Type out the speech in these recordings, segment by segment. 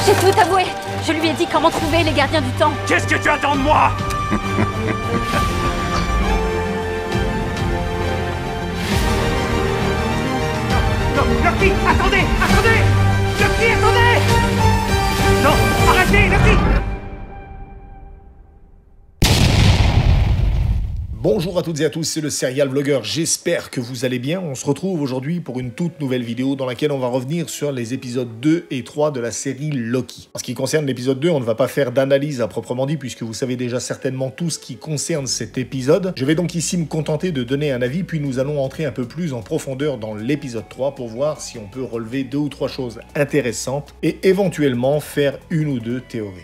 J'ai tout avoué. Je lui ai dit comment trouver les gardiens du temps. Qu'est-ce que tu attends de moi? Non, Loki, attendez! Attendez! Loki, attendez! Non, arrêtez, Loki! Bonjour à toutes et à tous, c'est le Serial Vlogueur, j'espère que vous allez bien. On se retrouve aujourd'hui pour une toute nouvelle vidéo dans laquelle on va revenir sur les épisodes 2 et 3 de la série Loki. En ce qui concerne l'épisode 2, on ne va pas faire d'analyse à proprement dit puisque vous savez déjà certainement tout ce qui concerne cet épisode. Je vais donc ici me contenter de donner un avis puis nous allons entrer un peu plus en profondeur dans l'épisode 3 pour voir si on peut relever 2 ou 3 choses intéressantes et éventuellement faire une ou deux théories.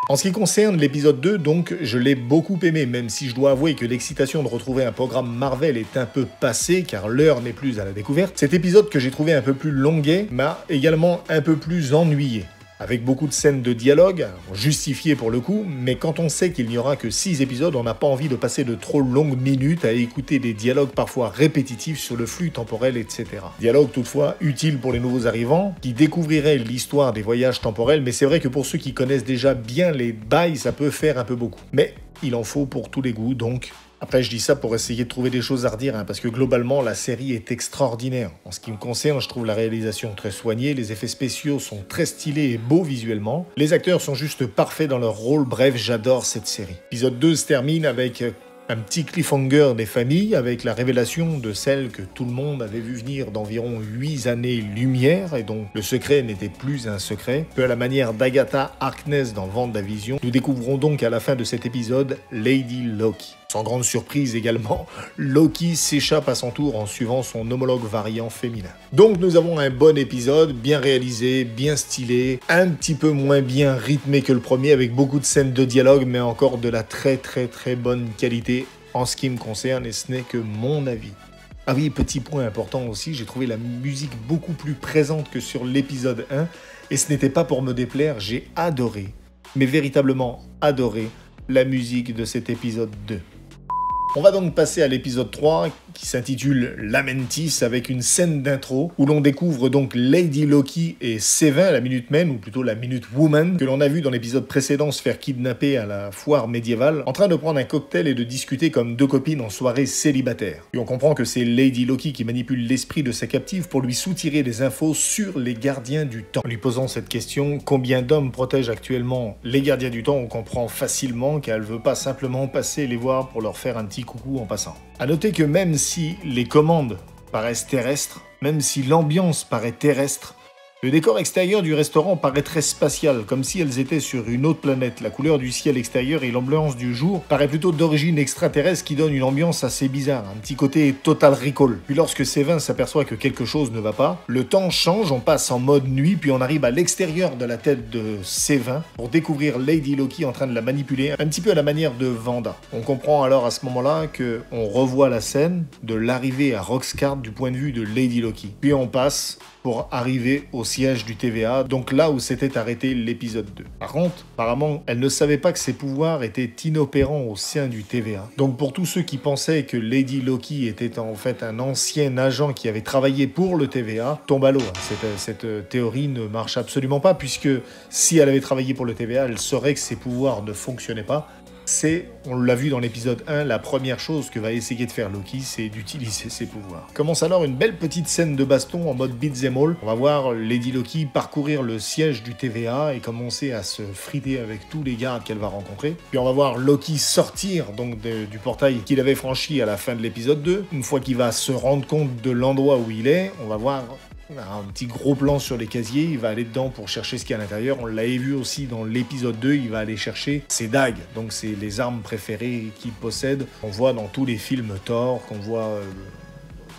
En ce qui concerne l'épisode 2, donc, je l'ai beaucoup aimé, même si je dois avouer que l'excitation de retrouver un programme Marvel est un peu passée, car l'heure n'est plus à la découverte. Cet épisode que j'ai trouvé un peu plus longuet m'a également un peu plus ennuyé. Avec beaucoup de scènes de dialogue, justifiées pour le coup, mais quand on sait qu'il n'y aura que 6 épisodes, on n'a pas envie de passer de trop longues minutes à écouter des dialogues parfois répétitifs sur le flux temporel, etc. Dialogue toutefois utile pour les nouveaux arrivants, qui découvriraient l'histoire des voyages temporels, mais c'est vrai que pour ceux qui connaissent déjà bien les bails, ça peut faire un peu beaucoup. Mais il en faut pour tous les goûts, donc... Après, je dis ça pour essayer de trouver des choses à redire, parce que globalement, la série est extraordinaire. En ce qui me concerne, je trouve la réalisation très soignée, les effets spéciaux sont très stylés et beaux visuellement, les acteurs sont juste parfaits dans leur rôle, bref, j'adore cette série. L'épisode 2 se termine avec un petit cliffhanger des familles, avec la révélation de celle que tout le monde avait vu venir d'environ 8 années-lumière, et dont le secret n'était plus un secret. Peu à la manière d'Agatha Harkness dans WandaVision, nous découvrons donc à la fin de cet épisode Lady Loki. Sans grande surprise également, Loki s'échappe à son tour en suivant son homologue variant féminin. Donc nous avons un bon épisode, bien réalisé, bien stylé, un petit peu moins bien rythmé que le premier, avec beaucoup de scènes de dialogue, mais encore de la très bonne qualité en ce qui me concerne, et ce n'est que mon avis. Ah oui, petit point important aussi, j'ai trouvé la musique beaucoup plus présente que sur l'épisode 1, et ce n'était pas pour me déplaire, j'ai adoré, mais véritablement adoré, la musique de cet épisode 2. On va donc passer à l'épisode 3 qui s'intitule Lamentis avec une scène d'intro où l'on découvre donc Lady Loki et Seven, la Minute Man, ou plutôt la Minute Woman, que l'on a vu dans l'épisode précédent se faire kidnapper à la foire médiévale, en train de prendre un cocktail et de discuter comme deux copines en soirée célibataire. Puis on comprend que c'est Lady Loki qui manipule l'esprit de sa captive pour lui soutirer des infos sur les gardiens du temps. En lui posant cette question, combien d'hommes protègent actuellement les gardiens du temps, on comprend facilement qu'elle veut pas simplement passer les voir pour leur faire un petit coucou en passant. A noter que même si les commandes paraissent terrestres, même si l'ambiance paraît terrestre, le décor extérieur du restaurant paraît très spatial, comme si elles étaient sur une autre planète. La couleur du ciel extérieur et l'ambiance du jour paraît plutôt d'origine extraterrestre qui donne une ambiance assez bizarre, un petit côté Total Recall. Puis lorsque Seven s'aperçoit que quelque chose ne va pas, le temps change, on passe en mode nuit, puis on arrive à l'extérieur de la tête de Seven pour découvrir Lady Loki en train de la manipuler, un petit peu à la manière de Wanda. On comprend alors à ce moment-là que on revoit la scène de l'arrivée à Roxcart du point de vue de Lady Loki. Puis on passe pour arriver au siège du TVA, donc là où s'était arrêté l'épisode 2. Par contre, apparemment, elle ne savait pas que ses pouvoirs étaient inopérants au sein du TVA. Donc pour tous ceux qui pensaient que Lady Loki était en fait un ancien agent qui avait travaillé pour le TVA, tombe à l'eau. Cette théorie ne marche absolument pas, puisque si elle avait travaillé pour le TVA, elle saurait que ses pouvoirs ne fonctionnaient pas. On l'a vu dans l'épisode 1, la première chose que va essayer de faire Loki, c'est d'utiliser ses pouvoirs. Commence alors une belle petite scène de baston en mode beat'em all. On va voir Lady Loki parcourir le siège du TVA et commencer à se friter avec tous les gardes qu'elle va rencontrer. Puis on va voir Loki sortir donc du portail qu'il avait franchi à la fin de l'épisode 2. Une fois qu'il va se rendre compte de l'endroit où il est, on va voir un petit gros plan sur les casiers, il va aller dedans pour chercher ce qu'il y a à l'intérieur. On l'avait vu aussi dans l'épisode 2, il va aller chercher ses dagues. Donc c'est les armes préférées qu'il possède. On voit dans tous les films Thor, qu'on voit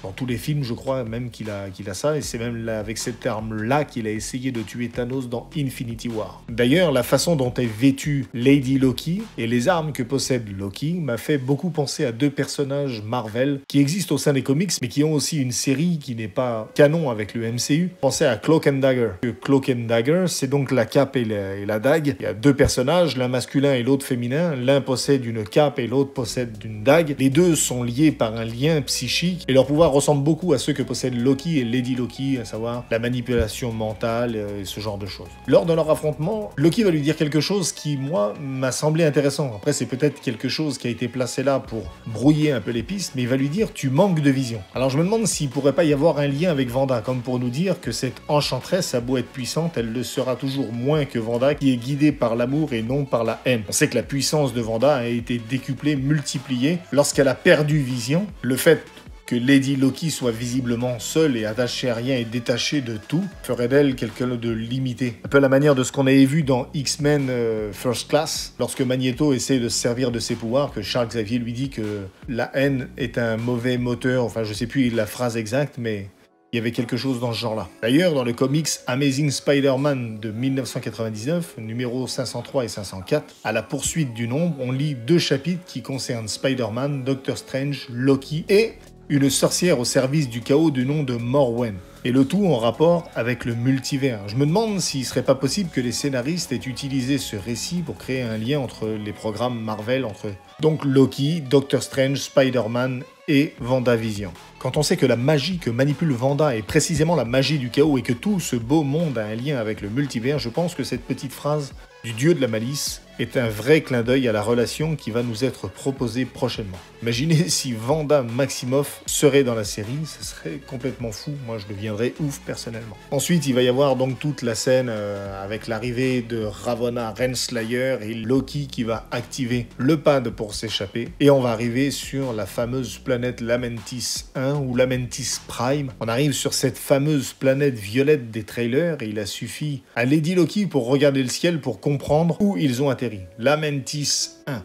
dans tous les films, je crois même qu'il a ça, et c'est même là, avec cette arme-là qu'il a essayé de tuer Thanos dans Infinity War. D'ailleurs, la façon dont est vêtue Lady Loki et les armes que possède Loki m'a fait beaucoup penser à deux personnages Marvel qui existent au sein des comics, mais qui ont aussi une série qui n'est pas canon avec le MCU. Pensez à Cloak and Dagger. Cloak and Dagger, c'est donc la cape et la dague. Il y a deux personnages, l'un masculin et l'autre féminin. L'un possède une cape et l'autre possède une dague. Les deux sont liés par un lien psychique, et leur pouvoir ressemble beaucoup à ceux que possèdent Loki et Lady Loki, à savoir la manipulation mentale et ce genre de choses. Lors de leur affrontement, Loki va lui dire quelque chose qui, moi, m'a semblé intéressant. Après, c'est peut-être quelque chose qui a été placé là pour brouiller un peu les pistes, mais il va lui dire « tu manques de vision ». Alors je me demande s'il pourrait pas y avoir un lien avec Wanda, comme pour nous dire que cette enchanteresse a beau être puissante, elle le sera toujours moins que Wanda, qui est guidée par l'amour et non par la haine. On sait que la puissance de Wanda a été décuplée, multipliée, lorsqu'elle a perdu vision. Le fait que Lady Loki soit visiblement seule et attachée à rien et détachée de tout, ferait d'elle quelqu'un de limité. Un peu à la manière de ce qu'on avait vu dans X-Men First Class, lorsque Magneto essaie de se servir de ses pouvoirs, que Charles Xavier lui dit que la haine est un mauvais moteur, enfin je sais plus la phrase exacte, mais il y avait quelque chose dans ce genre-là. D'ailleurs, dans le comics Amazing Spider-Man de 1999, numéros 503 et 504, à la poursuite du nombre, on lit 2 chapitres qui concernent Spider-Man, Doctor Strange, Loki et une sorcière au service du chaos du nom de Morwen. Et le tout en rapport avec le multivers. Je me demande s'il serait pas possible que les scénaristes aient utilisé ce récit pour créer un lien entre les programmes Marvel, entre donc Loki, Doctor Strange, Spider-Man et WandaVision. Quand on sait que la magie que manipule Wanda est précisément la magie du chaos et que tout ce beau monde a un lien avec le multivers, je pense que cette petite phrase du dieu de la malice est un vrai clin d'œil à la relation qui va nous être proposée prochainement. Imaginez si Wanda Maximoff serait dans la série, ce serait complètement fou, moi je deviendrais ouf personnellement. Ensuite il va y avoir donc toute la scène avec l'arrivée de Ravonna Renslayer et Loki qui va activer le pad pour s'échapper, et on va arriver sur la fameuse planète Lamentis 1 ou Lamentis Prime. On arrive sur cette fameuse planète violette des trailers et il a suffi à Lady Loki pour regarder le ciel pour comprendre où ils ont atterri. Lamentis 1.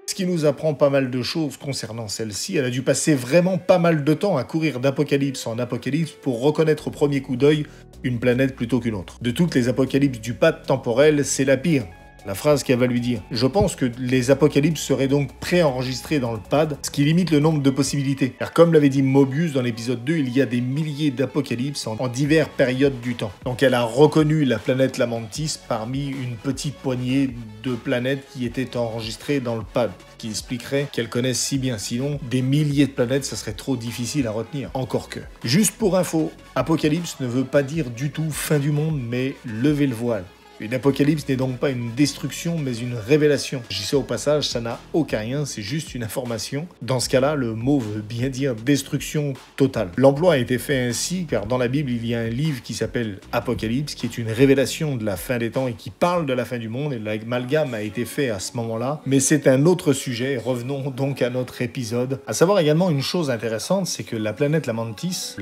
Ce qui nous apprend pas mal de choses concernant celle-ci. Elle a dû passer vraiment pas mal de temps à courir d'apocalypse en apocalypse pour reconnaître au premier coup d'œil une planète plutôt qu'une autre. De toutes les apocalypses du pad temporel, c'est la pire. La phrase qu'elle va lui dire. Je pense que les apocalypses seraient donc préenregistrés dans le pad, ce qui limite le nombre de possibilités. Car comme l'avait dit Mobius dans l'épisode 2, il y a des milliers d'apocalypses en diverses périodes du temps. Donc elle a reconnu la planète Lamentis parmi une petite poignée de planètes qui étaient enregistrées dans le pad, qui expliquerait qu'elle connaisse si bien. Sinon, des milliers de planètes, ça serait trop difficile à retenir. Encore que. Juste pour info, apocalypse ne veut pas dire du tout fin du monde, mais lever le voile. Une apocalypse n'est donc pas une destruction, mais une révélation. Je dis ça au passage, ça n'a aucun lien, c'est juste une information. Dans ce cas-là, le mot veut bien dire destruction totale. L'emploi a été fait ainsi, car dans la Bible, il y a un livre qui s'appelle Apocalypse, qui est une révélation de la fin des temps et qui parle de la fin du monde, et l'amalgame a été fait à ce moment-là. Mais c'est un autre sujet, revenons donc à notre épisode. À savoir également une chose intéressante, c'est que la planète Lamentis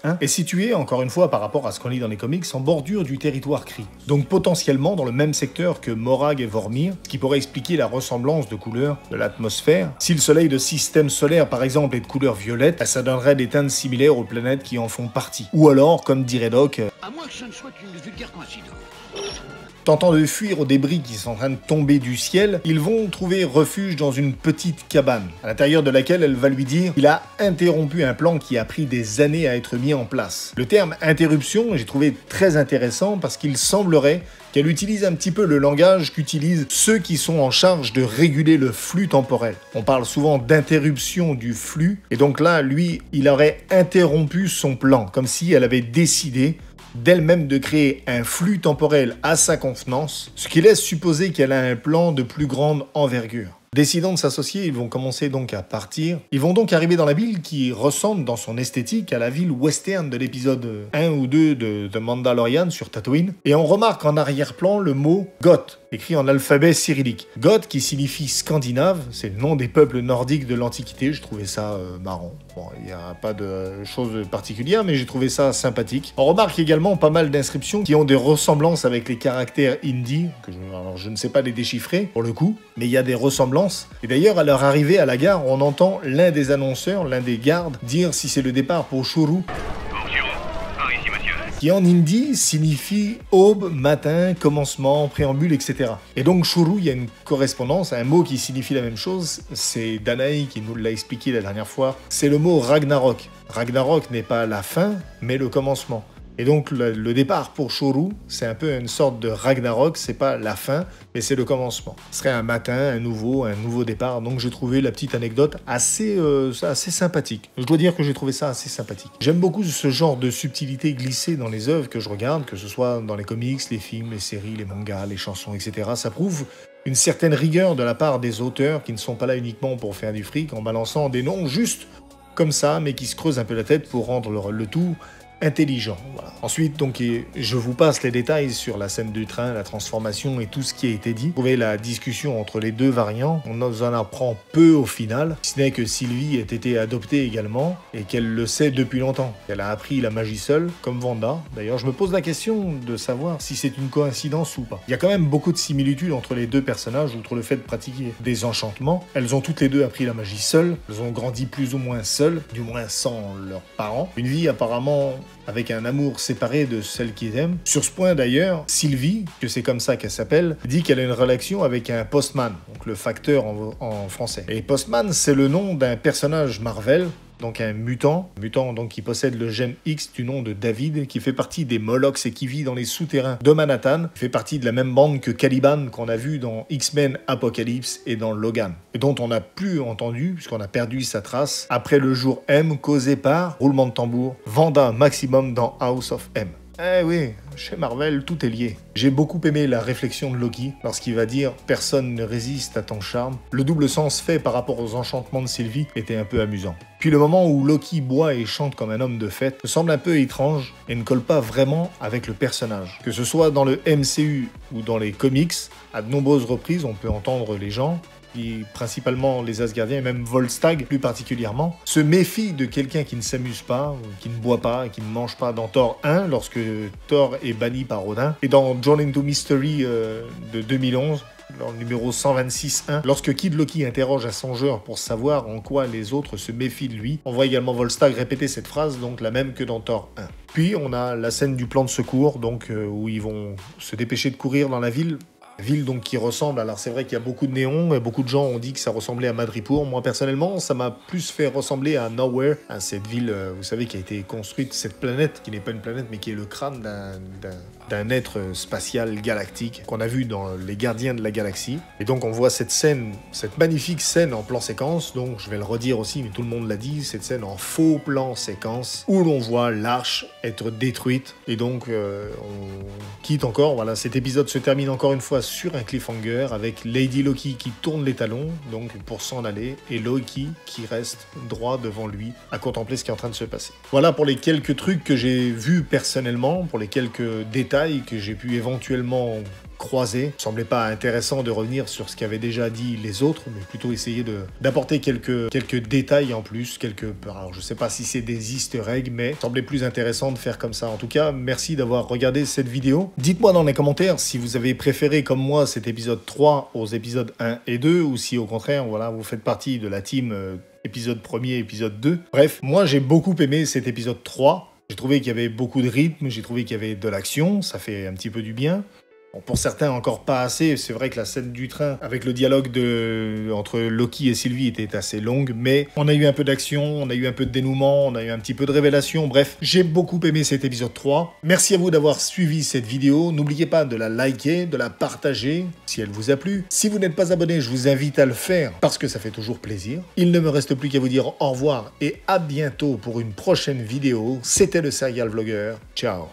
1, est située, encore une fois par rapport à ce qu'on lit dans les comics, en bordure du territoire Kree. Donc potentiellement dans le même secteur que Morag et Vormir, ce qui pourrait expliquer la ressemblance de couleurs de l'atmosphère. Si le soleil de système solaire par exemple est de couleur violette, ça donnerait des teintes similaires aux planètes qui en font partie. Ou alors, comme dirait Doc, à moins que ce ne soit une vulgaire coïncidence. Tentant de fuir aux débris qui sont en train de tomber du ciel, ils vont trouver refuge dans une petite cabane, à l'intérieur de laquelle elle va lui dire qu'il a interrompu un plan qui a pris des années à être mis en place. Le terme interruption, j'ai trouvé très intéressant parce qu'il semblerait qu'elle utilise un petit peu le langage qu'utilisent ceux qui sont en charge de réguler le flux temporel. On parle souvent d'interruption du flux, et donc là, lui, il aurait interrompu son plan, comme si elle avait décidé d'elle-même de créer un flux temporel à sa convenance, ce qui laisse supposer qu'elle a un plan de plus grande envergure. Décidant de s'associer, ils vont commencer donc à partir. Ils vont donc arriver dans la ville qui ressemble dans son esthétique à la ville western de l'épisode 1 ou 2 de Mandalorian sur Tatooine. Et on remarque en arrière-plan le mot Goth, écrit en alphabet cyrillique. Goth qui signifie scandinave, c'est le nom des peuples nordiques de l'Antiquité, je trouvais ça marrant. Bon, il n'y a pas de choses particulières, mais j'ai trouvé ça sympathique. On remarque également pas mal d'inscriptions qui ont des ressemblances avec les caractères hindi, alors je ne sais pas les déchiffrer pour le coup, mais il y a des ressemblances. Et d'ailleurs, à leur arrivée à la gare, on entend l'un des annonceurs, l'un des gardes, dire si c'est le départ pour Shuru. Qui en hindi signifie aube, matin, commencement, préambule, etc. Et donc Shuru, il y a une correspondance, un mot qui signifie la même chose, c'est Danae qui nous l'a expliqué la dernière fois, c'est le mot Ragnarok. Ragnarok n'est pas la fin, mais le commencement. Et donc le départ pour Shoru, c'est un peu une sorte de Ragnarok, c'est pas la fin, mais c'est le commencement. Ce serait un matin, un nouveau départ, donc j'ai trouvé la petite anecdote assez sympathique. Je dois dire que j'ai trouvé ça assez sympathique. J'aime beaucoup ce genre de subtilité glissée dans les œuvres que je regarde, que ce soit dans les comics, les films, les séries, les mangas, les chansons, etc. Ça prouve une certaine rigueur de la part des auteurs qui ne sont pas là uniquement pour faire du fric en balançant des noms juste comme ça, mais qui se creusent un peu la tête pour rendre le tout intelligent. Voilà. Ensuite, donc, je vous passe les détails sur la scène du train, la transformation et tout ce qui a été dit. Vous trouvez la discussion entre les deux variants. On en apprend peu au final, si ce n'est que Sylvie ait été adoptée également et qu'elle le sait depuis longtemps. Elle a appris la magie seule, comme Wanda. D'ailleurs, je me pose la question de savoir si c'est une coïncidence ou pas. Il y a quand même beaucoup de similitudes entre les deux personnages, outre le fait de pratiquer des enchantements. Elles ont toutes les deux appris la magie seule. Elles ont grandi plus ou moins seules, du moins sans leurs parents. Une vie apparemment avec un amour séparé de celle qu'ils aiment. Sur ce point d'ailleurs, Sylvie, que c'est comme ça qu'elle s'appelle, dit qu'elle a une relation avec un postman, donc le facteur en français. Et postman, c'est le nom d'un personnage Marvel, donc un mutant donc qui possède le gène X du nom de David, qui fait partie des Molochs et qui vit dans les souterrains de Manhattan, qui fait partie de la même bande que Caliban qu'on a vu dans X-Men Apocalypse et dans Logan, et dont on n'a plus entendu, puisqu'on a perdu sa trace, après le jour M causé par, roulement de tambour, Wanda Maximum dans House of M. Eh oui, chez Marvel, tout est lié. J'ai beaucoup aimé la réflexion de Loki lorsqu'il va dire « Personne ne résiste à ton charme ». Le double sens fait par rapport aux enchantements de Sylvie était un peu amusant. Puis le moment où Loki boit et chante comme un homme de fête me semble un peu étrange et ne colle pas vraiment avec le personnage. Que ce soit dans le MCU ou dans les comics, à de nombreuses reprises on peut entendre les gens, principalement les Asgardiens et même Volstagg plus particulièrement, se méfient de quelqu'un qui ne s'amuse pas, qui ne boit pas, qui ne mange pas dans Thor 1 lorsque Thor est banni par Odin, et dans Journey into Mystery de 2011, dans le numéro 126.1, lorsque Kid Loki interroge un songeur pour savoir en quoi les autres se méfient de lui, on voit également Volstagg répéter cette phrase, donc la même que dans Thor 1. Puis on a la scène du plan de secours, donc où ils vont se dépêcher de courir dans la ville donc qui ressemble, alors c'est vrai qu'il y a beaucoup de néons et beaucoup de gens ont dit que ça ressemblait à Madripoor. Moi personnellement ça m'a plus fait ressembler à Nowhere, à cette ville, vous savez, qui a été construite, cette planète qui n'est pas une planète mais qui est le crâne d'un être spatial galactique qu'on a vu dans Les Gardiens de la Galaxie. Et donc on voit cette scène, cette magnifique scène en plan séquence, donc je vais le redire aussi mais tout le monde l'a dit, cette scène en faux plan séquence où l'on voit l'arche être détruite et donc on quitte encore, voilà, cet épisode se termine encore une fois sur un cliffhanger avec Lady Loki qui tourne les talons donc pour s'en aller et Loki qui reste droit devant lui à contempler ce qui est en train de se passer. Voilà pour les quelques trucs que j'ai vus personnellement, pour les quelques détails que j'ai pu éventuellement croisés. Il semblait pas intéressant de revenir sur ce qu'avaient déjà dit les autres, mais plutôt essayer d'apporter quelques détails en plus, alors je sais pas si c'est des easter eggs, mais il semblait plus intéressant de faire comme ça. En tout cas, merci d'avoir regardé cette vidéo. Dites-moi dans les commentaires si vous avez préféré comme moi cet épisode 3 aux épisodes 1 et 2, ou si au contraire, voilà, vous faites partie de la team épisode 1er, épisode 2. Bref, moi j'ai beaucoup aimé cet épisode 3. J'ai trouvé qu'il y avait beaucoup de rythme, j'ai trouvé qu'il y avait de l'action, ça fait un petit peu du bien. Bon, pour certains, encore pas assez. C'est vrai que la scène du train, avec le dialogue entre Loki et Sylvie, était assez longue, mais on a eu un peu d'action, on a eu un peu de dénouement, on a eu un petit peu de révélation. Bref, j'ai beaucoup aimé cet épisode 3. Merci à vous d'avoir suivi cette vidéo. N'oubliez pas de la liker, de la partager, si elle vous a plu. Si vous n'êtes pas abonné, je vous invite à le faire, parce que ça fait toujours plaisir. Il ne me reste plus qu'à vous dire au revoir et à bientôt pour une prochaine vidéo. C'était le Serial Vlogueur. Ciao.